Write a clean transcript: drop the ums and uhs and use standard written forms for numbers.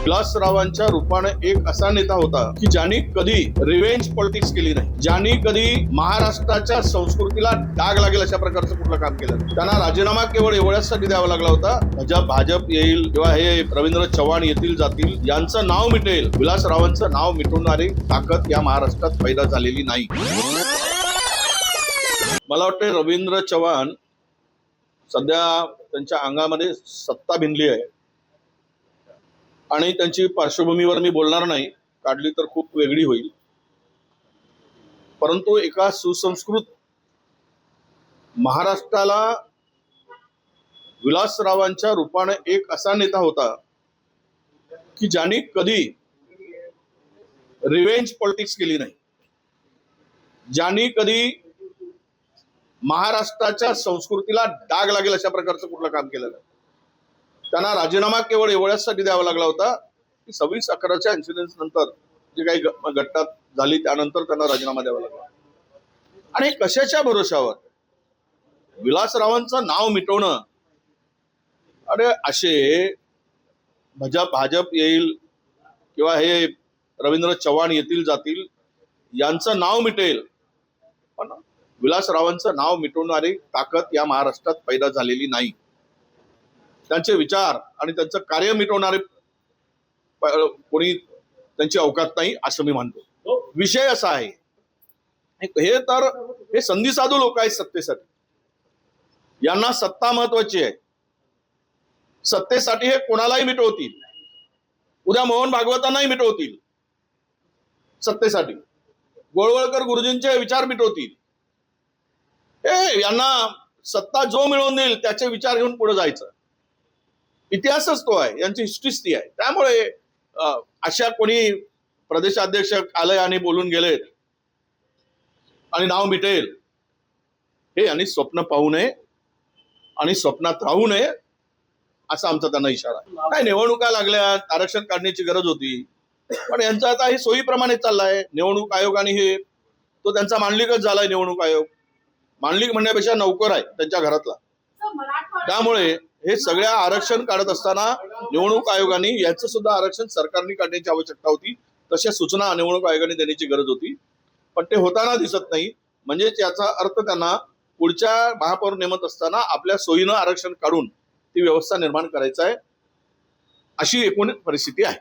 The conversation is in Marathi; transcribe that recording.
विलासरावांच्या रूपाने एक असा नेता होता की ज्यांनी कधी रिव्हेंज पॉलिटिक्स केली नाही, ज्यांनी कधी महाराष्ट्राच्या संस्कृतीला डाग लागेल अशा प्रकारचं कुठलं काम केलं नाही. त्यांना राजीनामा केवळ एवढ्यासाठी द्यावा लागला होता, भाजप येईल किंवा हे रवींद्र चव्हाण येतील जातील यांचं नाव मिटेल, विलासरावांचं नाव मिटवणारी ताकद या महाराष्ट्रात पैदा झालेली नाही. मला वाटतं रवींद्र चव्हाण सध्या त्यांच्या अंगामध्ये सत्ता भिनली आहे आणि त्यांची पार्श्वभूमीवर मी बोलणार नाही, काढली तर खूप वेगळी होईल. परंतु एका सुसंस्कृत महाराष्ट्राला विलासरावांच्या रूपाने एक असा नेता होता की ज्यांनी कधी रिव्हेंज पॉलिटिक्स केली नाही, ज्यांनी कधी महाराष्ट्राच्या संस्कृतीला डाग लागेल अशा प्रकारचं कुठलं काम केलं नाही. त्यांना राजीनामा केवळ एवढ्यासाठी द्यावा लागला होता की 26/11च्या इन्सिडेंट नंतर जे काही घटना झाली त्यानंतर त्यांना राजीनामा द्यावा लागला. आणि कशाच्या भरोशावर विलासरावांचं नाव मिटवणं, अरे असे भाजप येईल किंवा हे रवींद्र चव्हाण येतील जातील यांचं नाव मिटेल, पण विलासरावांचं नाव मिटवणारी ताकद या महाराष्ट्रात पैदा झालेली नाही. त्यांचे विचार आणि त्यांचं कार्य मिटवणारे कोणी त्यांची अवकात नाही असं मी मानतो. विषय असा आहे, हे संधी साधू लोक आहेत सत्तेसाठी. यांना सत्ता महत्वाची आहे. सत्तेसाठी हे कोणालाही मिटवतील. उद्या मोहन भागवतांनाही मिटवतील. सत्तेसाठी गोळवळकर गुरुजींचे विचार मिटवतील. यांना सत्ता जो मिळवून देईल त्याचे विचार घेऊन पुढे जायचं. इतिहासच तो आहे, यांची हिस्ट्रीच ती आहे. त्यामुळे अशा कोणी प्रदेशाध्यक्ष आले आणि बोलून गेलेत आणि नाव मिटेल, हे यांनी स्वप्न पाहू नये आणि स्वप्नात राहू नये असा आमचा त्यांना इशारा आहे. काय निवडणुका लागल्या, आरक्षण काढण्याची गरज होती, पण यांचं आता हे सोयीप्रमाणे चाललंय. निवडणूक आयोगाने हे तो त्यांचा मांडलिकच झालाय. निवडणूक आयोग मांडलिक म्हणण्यापेक्षा नौकर आहे त्यांच्या घरातला. त्यामुळे हे सगळ्या आरक्षण काढत असताना निवडणूक आयोगाने याचं सुद्धा आरक्षण सरकारने काढण्याची आवश्यकता होती. तशा सूचना निवडणूक आयोगाने देण्याची गरज होती, पण ते होताना दिसत नाही. म्हणजेच याचा अर्थ त्यांना पुढच्या महापौर नेमत असताना आपल्या सोयीनं आरक्षण काढून ती व्यवस्था निर्माण करायचा आहे, अशी एकूण परिस्थिती आहे.